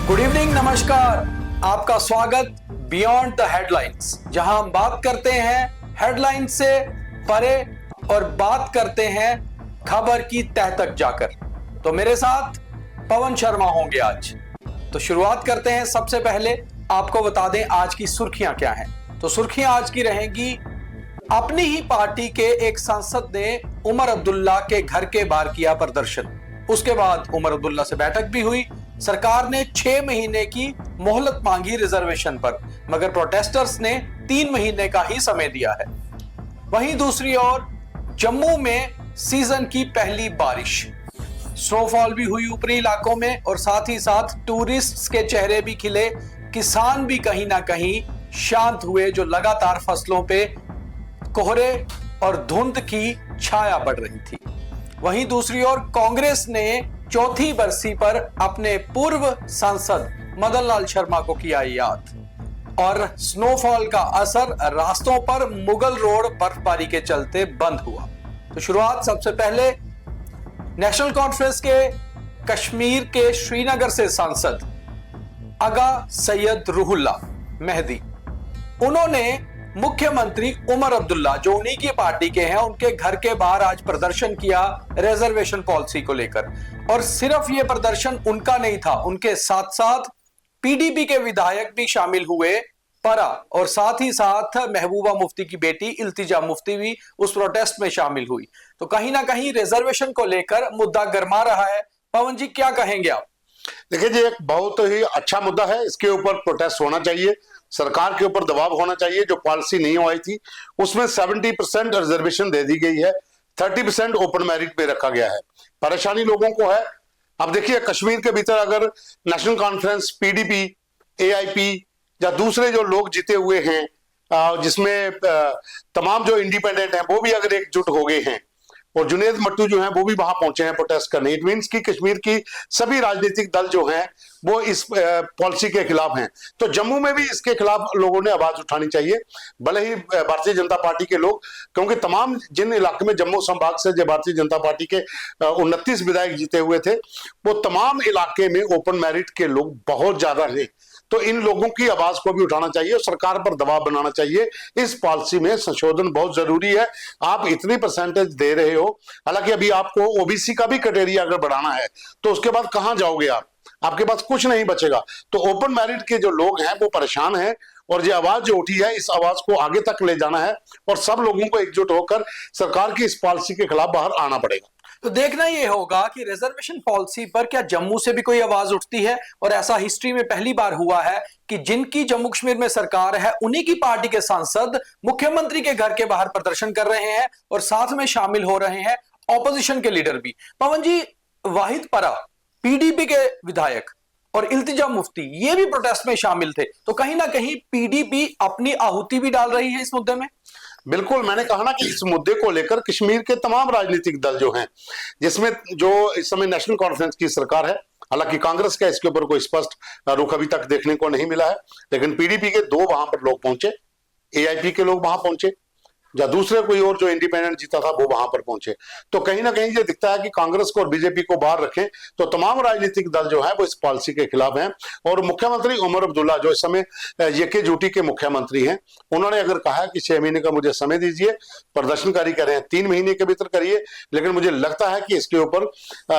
Good evening, नमस्कार। आपका स्वागत बियॉन्ड द हेडलाइंस, जहां हम बात करते हैं हेडलाइन से परे और बात करते हैं खबर की तह तक जाकर। तो मेरे साथ पवन शर्मा होंगे आज। तो शुरुआत करते हैं। सबसे पहले आपको बता दें आज की सुर्खियां क्या हैं। तो सुर्खियां आज की रहेंगी, अपनी ही पार्टी के एक सांसद ने उमर अब्दुल्ला के घर के बाहर किया प्रदर्शन। उसके बाद उमर अब्दुल्ला से बैठक भी हुई। सरकार ने 6 महीने की मोहलत मांगी रिजर्वेशन पर, मगर प्रोटेस्टर्स ने 3 महीने का ही समय दिया है। वहीं दूसरी ओर जम्मू में सीजन की पहली बारिश, स्नोफॉल भी हुई ऊपरी इलाकों में और साथ ही साथ टूरिस्ट्स के चेहरे भी खिले। किसान भी कहीं ना कहीं शांत हुए, जो लगातार फसलों पे कोहरे और धुंध की छाया पड़ रही थी। वहीं दूसरी ओर कांग्रेस ने चौथी बरसी पर अपने पूर्व सांसद मदन लाल शर्मा को किया याद और स्नोफॉल का असर रास्तों पर मुगल रोड बर्फबारी के चलते बंद हुआ। तो शुरुआत सबसे पहले नेशनल कॉन्फ्रेंस के कश्मीर के श्रीनगर से सांसद आगा सैयद रूहुल्ला मेहदी, उन्होंने मुख्यमंत्री उमर अब्दुल्ला, जो उन्हीं की पार्टी के हैं, उनके घर के बाहर आज प्रदर्शन किया रिजर्वेशन पॉलिसी को लेकर। और सिर्फ ये प्रदर्शन उनका नहीं था, उनके साथ साथ पीडीपी के विधायक भी शामिल हुए परा, और साथ ही साथ महबूबा मुफ्ती की बेटी इल्तिजा मुफ्ती भी उस प्रोटेस्ट में शामिल हुई। तो कहीं ना कहीं रिजर्वेशन को लेकर मुद्दा गर्मा रहा है। पवन जी, क्या कहेंगे आप? देखिए जी, एक बहुत ही अच्छा मुद्दा है। इसके ऊपर प्रोटेस्ट होना चाहिए, सरकार के ऊपर दबाव होना चाहिए। जो पॉलिसी नहीं आई थी उसमें 70% रिजर्वेशन दे दी गई है, 30% ओपन मेरिट पे रखा गया है। परेशानी लोगों को है। अब देखिए, कश्मीर के भीतर अगर नेशनल कॉन्फ्रेंस, पीडीपी, एआईपी या दूसरे जो लोग जीते हुए हैं, जिसमें तमाम जो इंडिपेंडेंट हैं वो भी अगर एकजुट हो गए हैं और जुनेद मट्टू जो हैं वो भी वहां पहुंचे हैं प्रोटेस्ट करने, इट मीन्स कि कश्मीर की सभी राजनीतिक दल जो हैं वो इस पॉलिसी के खिलाफ हैं। तो जम्मू में भी इसके खिलाफ लोगों ने आवाज उठानी चाहिए, भले ही भारतीय जनता पार्टी के लोग, क्योंकि तमाम जिन इलाके में जम्मू संभाग से जो भारतीय जनता पार्टी के 29 विधायक जीते हुए थे, वो तमाम इलाके में ओपन मेरिट के लोग बहुत ज्यादा हैं। तो इन लोगों की आवाज को भी उठाना चाहिए और सरकार पर दबाव बनाना चाहिए। इस पॉलिसी में संशोधन बहुत जरूरी है। आप इतनी परसेंटेज दे रहे हो, हालांकि अभी आपको ओबीसी का भी क्राइटेरिया अगर बढ़ाना है तो उसके बाद कहां जाओगे आप? आपके पास कुछ नहीं बचेगा। तो ओपन मेरिट के जो लोग हैं वो परेशान हैं और ये आवाज जो उठी है, इस आवाज को आगे तक ले जाना है और सब लोगों को एकजुट होकर सरकार की इस पॉलिसी के खिलाफ बाहर आना पड़ेगा। तो देखना यह होगा कि रिजर्वेशन पॉलिसी पर क्या जम्मू से भी कोई आवाज उठती है। और ऐसा हिस्ट्री में पहली बार हुआ है कि जिनकी जम्मू कश्मीर में सरकार है, उन्हीं की पार्टी के सांसद मुख्यमंत्री के घर के बाहर प्रदर्शन कर रहे हैं और साथ में शामिल हो रहे हैं ऑपोजिशन के लीडर भी। पवन जी, वाहिद परा, पीडीपी के विधायक, और इल्तिजा मुफ्ती, ये भी प्रोटेस्ट में शामिल थे। तो कहीं ना कहीं पीडीपी अपनी आहुति भी डाल रही है इस मुद्दे में। बिल्कुल, मैंने कहा ना कि इस मुद्दे को लेकर कश्मीर के तमाम राजनीतिक दल जो हैं, जिसमें जो इस समय नेशनल कॉन्फ्रेंस की सरकार है, हालांकि कांग्रेस का इसके ऊपर कोई स्पष्ट रुख अभी तक देखने को नहीं मिला है, लेकिन पीडीपी के 2 वहां पर लोग पहुंचे, एआईपी के लोग वहां पहुंचे, या दूसरे कोई और जो इंडिपेंडेंट जीता था वो वहां पर पहुंचे। तो कहीं ना कहीं ये दिखता है कि कांग्रेस को और बीजेपी को बाहर रखें तो तमाम राजनीतिक दल जो है वो इस पॉलिसी के खिलाफ हैं। और मुख्यमंत्री उमर अब्दुल्ला, जो इस समय जेके के मुख्यमंत्री हैं, उन्होंने अगर कहा कि 6 महीने का मुझे समय दीजिए, प्रदर्शनकारी कर रहे हैं 3 महीने के भीतर करिए, लेकिन मुझे लगता है कि इसके ऊपर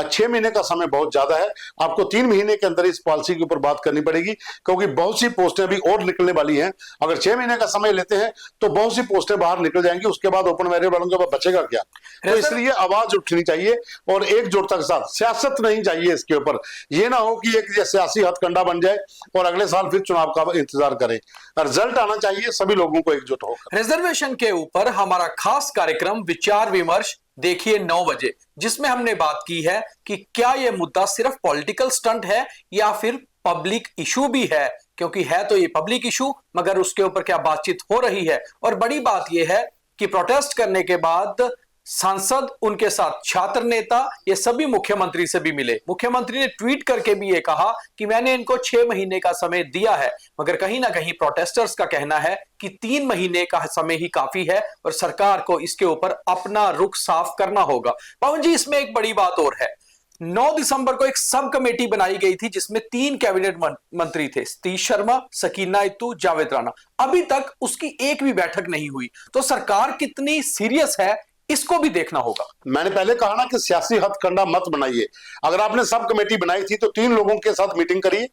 6 महीने का समय बहुत ज्यादा है। आपको 3 महीने के अंदर इस पॉलिसी के ऊपर बात करनी पड़ेगी, क्योंकि बहुत सी पोस्टें अभी और निकलने वाली हैं। अगर 6 महीने का समय लेते हैं तो बहुत सी पोस्टें बाहर निकल जाएंगी, उसके बाद ओपन मेरिट वालों के पास बचेगा क्या? तो इसलिए आवाज उठनी चाहिए और एकजुटता के साथ, सियासत नहीं चाहिए इसके ऊपर। ये ना हो कि एक सियासी हथकंडा बन जाए और अगले साल फिर चुनाव का इंतजार करें। रिजल्ट आना चाहिए, सभी लोगों को एकजुट होकर। रिजर्वेशन के ऊपर हमारा खास कार्यक्रम विचार विमर्श देखिए 9 बजे, जिसमें हमने बात की है कि क्या यह मुद्दा सिर्फ पॉलिटिकल स्टंट है या फिर पब्लिक इशू भी है। क्योंकि है तो ये पब्लिक इशू, मगर उसके ऊपर क्या बातचीत हो रही है। और बड़ी बात यह है कि प्रोटेस्ट करने के बाद सांसद, उनके साथ छात्र नेता, ये सभी मुख्यमंत्री से भी मिले। मुख्यमंत्री ने ट्वीट करके भी ये कहा कि मैंने इनको 6 महीने का समय दिया है, मगर कहीं ना कहीं प्रोटेस्टर्स का कहना है कि 3 महीने का समय ही काफी है और सरकार को इसके ऊपर अपना रुख साफ करना होगा। पवन जी, इसमें एक बड़ी बात और है, 9 दिसंबर को एक सब कमेटी बनाई गई थी जिसमें 3 कैबिनेट मंत्री थे, सतीश शर्मा, सकीना इत्तू, जावेद राणा। अभी तक उसकी एक भी बैठक नहीं हुई। तो सरकार कितनी सीरियस है इसको भी देखना होगा। मैंने पहले कहा ना कि सियासी हथकंडा मत बनाइए। अगर आपने सब कमेटी बनाई थी तो 3 लोगों के साथ मीटिंग करिए।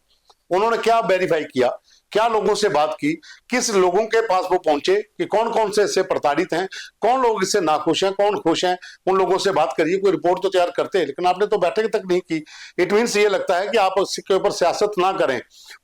उन्होंने क्या वेरीफाई किया, क्या लोगों से बात की, किस लोगों के पास वो पहुंचे कि कौन कौन से इससे प्रताड़ित हैं, कौन लोग इससे नाखुश हैं, कौन खुश हैं, उन लोगों से बात करिए। कोई रिपोर्ट तो तैयार करते हैं, लेकिन आपने तो बैठक तक नहीं की। इट मीन्स ये लगता है कि आप उसके ऊपर सियासत ना करें,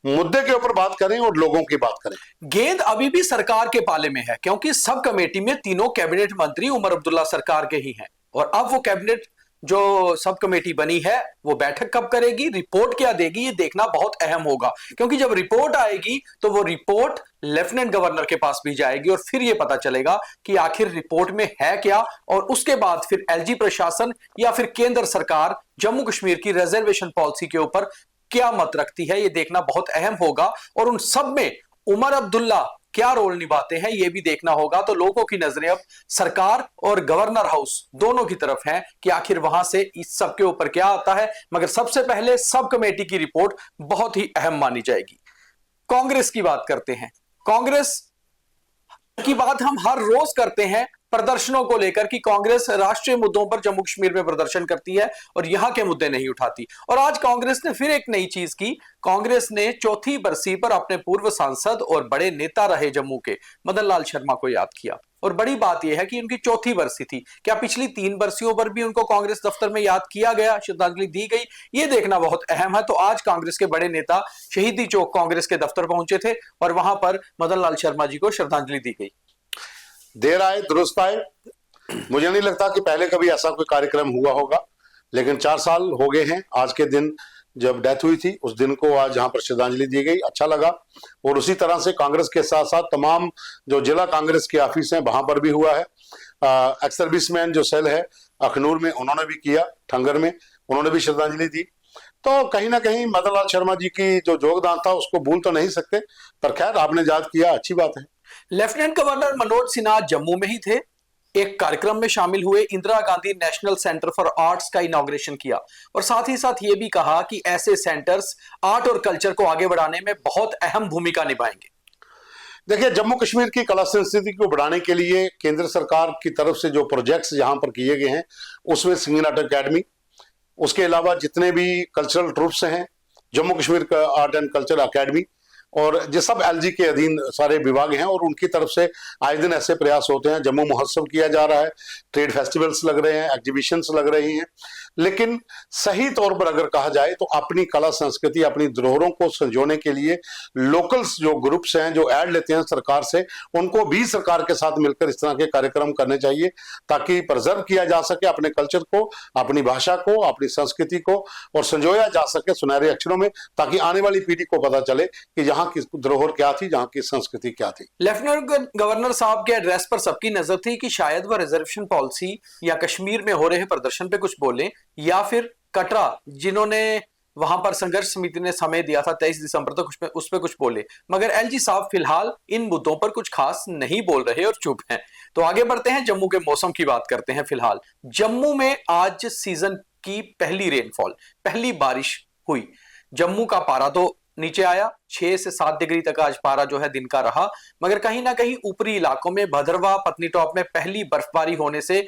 मुद्दे के ऊपर बात करें और लोगों की बात करें। गेंद अभी भी सरकार के पाले में है क्योंकि सब कमेटी में तीनों कैबिनेट मंत्री उमर अब्दुल्ला सरकार के ही हैं। और अब वो कैबिनेट जो सब कमेटी बनी है वो बैठक कब करेगी, रिपोर्ट क्या देगी, ये देखना बहुत अहम होगा। क्योंकि जब रिपोर्ट आएगी तो वो रिपोर्ट लेफ्टिनेंट गवर्नर के पास भी जाएगी और फिर ये पता चलेगा कि आखिर रिपोर्ट में है क्या। और उसके बाद फिर एलजी प्रशासन या फिर केंद्र सरकार जम्मू कश्मीर की रिजर्वेशन पॉलिसी के ऊपर क्या मत रखती है, ये देखना बहुत अहम होगा। और उन सब में उमर अब्दुल्ला क्या रोल निभाते हैं ये भी देखना होगा। तो लोगों की नजरें अब सरकार और गवर्नर हाउस दोनों की तरफ हैं कि आखिर वहां से इस सब के ऊपर क्या आता है। मगर सबसे पहले सब कमेटी की रिपोर्ट बहुत ही अहम मानी जाएगी। कांग्रेस की बात करते हैं। कांग्रेस की बात हम हर रोज करते हैं प्रदर्शनों को लेकर कि कांग्रेस राष्ट्रीय मुद्दों पर जम्मू कश्मीर में प्रदर्शन करती है और यहां के मुद्दे नहीं उठाती। और आज कांग्रेस ने फिर एक नई चीज की। कांग्रेस ने चौथी बरसी पर अपने पूर्व सांसद और बड़े नेता रहे जम्मू के मदन लाल शर्मा को याद किया। और बड़ी बात यह है कि उनकी चौथी बरसी थी। क्या पिछली 3 बरसियों पर भी उनको कांग्रेस दफ्तर में याद किया गया, श्रद्धांजलि दी गई, ये देखना बहुत अहम है। तो आज कांग्रेस के बड़े नेता शहीदी चौक कांग्रेस के दफ्तर पहुंचे थे और वहां पर मदन लाल शर्मा जी को श्रद्धांजलि दी गई। देर आए दुरुस्त आए। मुझे नहीं लगता कि पहले कभी ऐसा कोई कार्यक्रम हुआ होगा, लेकिन 4 साल हो गए हैं आज के दिन जब डेथ हुई थी, उस दिन को आज यहाँ पर श्रद्धांजलि दी गई, अच्छा लगा। और उसी तरह से कांग्रेस के साथ साथ तमाम जो जिला कांग्रेस के ऑफिस हैं वहां पर भी हुआ है। एक्स सर्विसमैन जो सेल है अखनूर में, उन्होंने भी किया, ठंगर में उन्होंने भी श्रद्धांजलि दी। तो कहीं ना कहीं मदन लाल शर्मा जी की जो योगदान था उसको भूल तो नहीं सकते, पर खैर आपने याद किया, अच्छी बात है। लेफ्टिनेंट गवर्नर मनोज सिन्हा जम्मू में ही थे, एक कार्यक्रम में शामिल हुए, Indira Gandhi national centre for arts का इनॉग्रेशन किया और साथ ही साथ ये भी कहा कि ऐसे सेंटर्स आर्ट और कल्चर को आगे बढ़ाने में बहुत अहम भूमिका निभाएंगे। देखिए, जम्मू कश्मीर की कला संस्कृति को बढ़ाने के लिए केंद्र सरकार की तरफ से जो प्रोजेक्ट्स यहाँ पर किए गए हैं उसमें सिंगिंग आर्ट अकेडमी, उसके अलावा जितने भी कल्चरल ट्रूप्स हैं, जम्मू कश्मीर का आर्ट एंड कल्चर अकेडमी, और जो सब एलजी के अधीन सारे विभाग हैं और उनकी तरफ से आए दिन ऐसे प्रयास होते हैं। जम्मू महोत्सव किया जा रहा है, ट्रेड फेस्टिवल्स लग रहे हैं, एग्जीबिशंस लग रही हैं। लेकिन सही तौर पर अगर कहा जाए तो अपनी कला संस्कृति, अपनी धरोहरों को संजोने के लिए लोकल्स जो ग्रुप्स हैं जो ऐड लेते हैं सरकार से, उनको भी सरकार के साथ मिलकर इस तरह के कार्यक्रम करने चाहिए ताकि प्रिजर्व किया जा सके अपने कल्चर को, अपनी भाषा को, अपनी संस्कृति को, और संजोया जा सके सुनहरे अक्षरों में, ताकि आने वाली पीढ़ी को पता चले कि यहाँ की धरोहर क्या थी, जहाँ की संस्कृति क्या थी। लेफ्टिनेंट गवर्नर साहब के एड्रेस पर सबकी नजर थी कि शायद वह रिजर्वेशन पॉलिसी या कश्मीर में हो रहे प्रदर्शन पे कुछ बोले या फिर कटरा जिन्होंने वहां पर संघर्ष समिति ने समय दिया था 23 दिसंबर तक उस पर कुछ बोले। मगर एलजी साहब फिलहाल इन मुद्दों पर कुछ खास नहीं बोल रहे और चुप हैं। तो आगे बढ़ते हैं, जम्मू के मौसम की बात करते हैं। फिलहाल जम्मू में आज सीजन की पहली रेनफॉल, पहली बारिश हुई। जम्मू का पारा तो नीचे आया, 6 से 7 डिग्री तक आज पारा जो है दिन का रहा। मगर कहीं ना कहीं ऊपरी इलाकों में भदरवा, पत्नीटॉप में पहली बर्फबारी होने से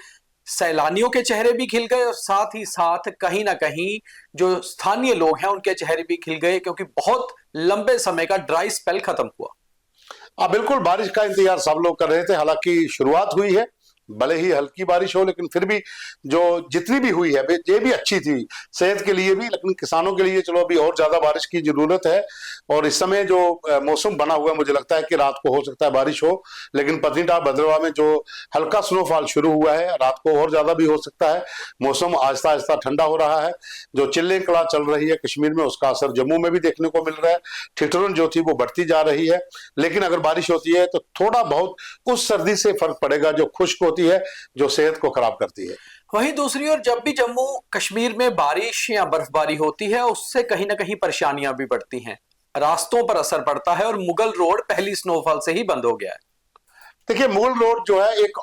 सैलानियों के चेहरे भी खिल गए और साथ ही साथ कहीं ना कहीं जो स्थानीय लोग हैं उनके चेहरे भी खिल गए, क्योंकि बहुत लंबे समय का ड्राई स्पेल खत्म हुआ। बिल्कुल बारिश का इंतजार सब लोग कर रहे थे। हालांकि शुरुआत हुई है, भले ही हल्की बारिश हो, लेकिन फिर भी जो जितनी भी हुई है ये भी अच्छी थी सेहत के लिए भी, लेकिन किसानों के लिए चलो अभी और ज्यादा बारिश की जरूरत है। और इस समय जो मौसम बना हुआ है, मुझे लगता है कि रात को हो सकता है बारिश हो, लेकिन पत्नीटॉप भद्रवा में जो हल्का स्नोफॉल शुरू हुआ है, रात को और ज्यादा भी हो सकता है। मौसम आहिस्ता आहिस्ता ठंडा हो रहा है। जो चिल्लिंग कला चल रही है कश्मीर में, उसका असर जम्मू में भी देखने को मिल रहा है। ठिठुरन जो थी वो बढ़ती जा रही है, लेकिन अगर बारिश होती है तो थोड़ा बहुत उस सर्दी से फर्क पड़ेगा जो खुश्क होती है, जो सेहत को खराब करती है। वहीं दूसरी ओर जब भी जम्मू कश्मीर में बारिश या बर्फबारी होती है उससे कहीं ना कहीं परेशानियां भी बढ़ती हैं, रास्तों पर असर पड़ता है और मुगल रोड पहली स्नोफॉल से ही बंद हो गया है। देखिए, मूल रोड जो है एक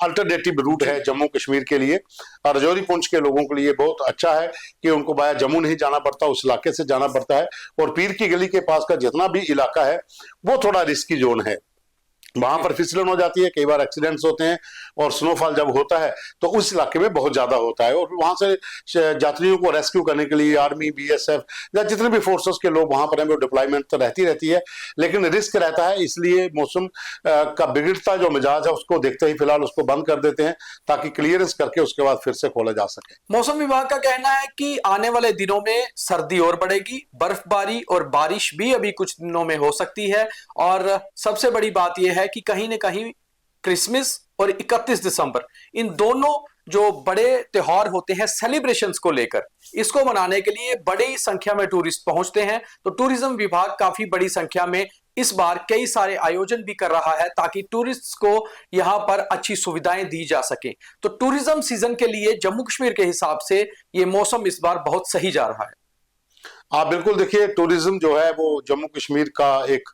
अल्टरनेटिव रूट है जम्मू कश्मीर के लिए, और राजौरी पुंछ के लोगों के लिए बहुत अच्छा है कि उनको बाया जम्मू नहीं जाना पड़ता, उस इलाके से जाना पड़ता है। और पीर की गली के पास का जितना भी इलाका है वो थोड़ा रिस्की जोन है, वहां पर फिसलन हो जाती है, कई बार एक्सीडेंट्स होते हैं, और स्नोफॉल जब होता है तो उस इलाके में बहुत ज्यादा होता है। और वहां से यात्रियों को रेस्क्यू करने के लिए आर्मी, बीएसएफ या जितने भी फोर्सेस के लोग वहां पर हैं वो डिप्लॉयमेंट तो रहती है, लेकिन रिस्क रहता है। इसलिए मौसम का बिगड़ता जो मिजाज है उसको देखते ही फिलहाल उसको बंद कर देते हैं, ताकि क्लियरेंस करके उसके बाद फिर से खोला जा सके। मौसम विभाग का कहना है कि आने वाले दिनों में सर्दी और बढ़ेगी, बर्फबारी और बारिश भी अभी कुछ दिनों में हो सकती है। और सबसे बड़ी बात यह है कि कहीं न कहीं क्रिसमस और 31 दिसंबर, इन दोनों जो बड़े त्योहार होते हैं सेलिब्रेशंस को लेकर, इसको मनाने के लिए बड़ी संख्या में टूरिस्ट पहुंचते हैं। तो टूरिज्म विभाग काफी बड़ी संख्या में इस बार कई सारे आयोजन भी कर रहा है ताकि टूरिस्ट्स को यहां पर अच्छी सुविधाएं दी जा सके। तो टूरिज्म सीजन के लिए जम्मू कश्मीर के हिसाब से ये मौसम इस बार बहुत सही जा रहा है। हाँ बिल्कुल, देखिए टूरिज्म जो है वो जम्मू कश्मीर का एक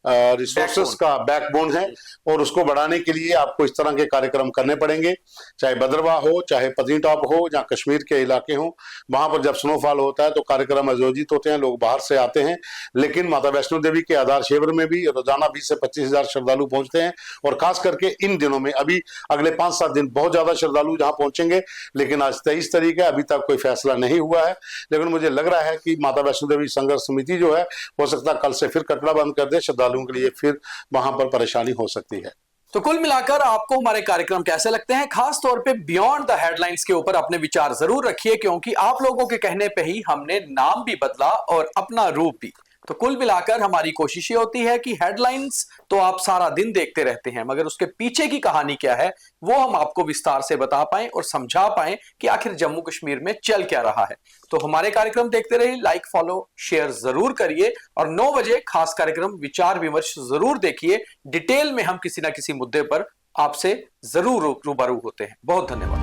रिसोर्सेस का बैकबोन है, और उसको बढ़ाने के लिए आपको इस तरह के कार्यक्रम करने पड़ेंगे, चाहे भद्रवाह हो, चाहे पत्नीटॉप हो, या कश्मीर के इलाके हो। वहां पर जब स्नोफॉल होता है तो कार्यक्रम आयोजित होते हैं, लोग बाहर से आते हैं। लेकिन माता वैष्णो देवी के आधार शिविर में भी रोजाना 20 से 25,000 श्रद्धालु पहुंचते हैं, और खास करके इन दिनों में अभी अगले 5-7 दिन बहुत ज्यादा श्रद्धालु जहां पहुंचेंगे। लेकिन आज 23 तारीख है, अभी तक कोई फैसला नहीं हुआ है, लेकिन मुझे लग रहा है कि माता वैष्णो देवी संघर्ष समिति जो है हो सकता है कल से फिर कटड़ा बंद कर दे, श्रद्धालुओं के लिए फिर वहां पर परेशानी हो सकती है। तो कुल मिलाकर आपको हमारे कार्यक्रम कैसे लगते हैं? खास तौर पे बियॉन्ड द हेडलाइंस के ऊपर अपने विचार जरूर रखिए, क्योंकि आप लोगों के कहने पे ही हमने नाम भी बदला और अपना रूप भी। तो कुल मिलाकर हमारी कोशिश ये होती है कि हेडलाइंस तो आप सारा दिन देखते रहते हैं, मगर उसके पीछे की कहानी क्या है वो हम आपको विस्तार से बता पाएं और समझा पाएं कि आखिर जम्मू कश्मीर में चल क्या रहा है। तो हमारे कार्यक्रम देखते रहिए, लाइक, फॉलो, शेयर जरूर करिए, और 9 बजे खास कार्यक्रम विचार विमर्श जरूर देखिए। डिटेल में हम किसी ना किसी मुद्दे पर आपसे जरूर रूबरू होते हैं। बहुत धन्यवाद।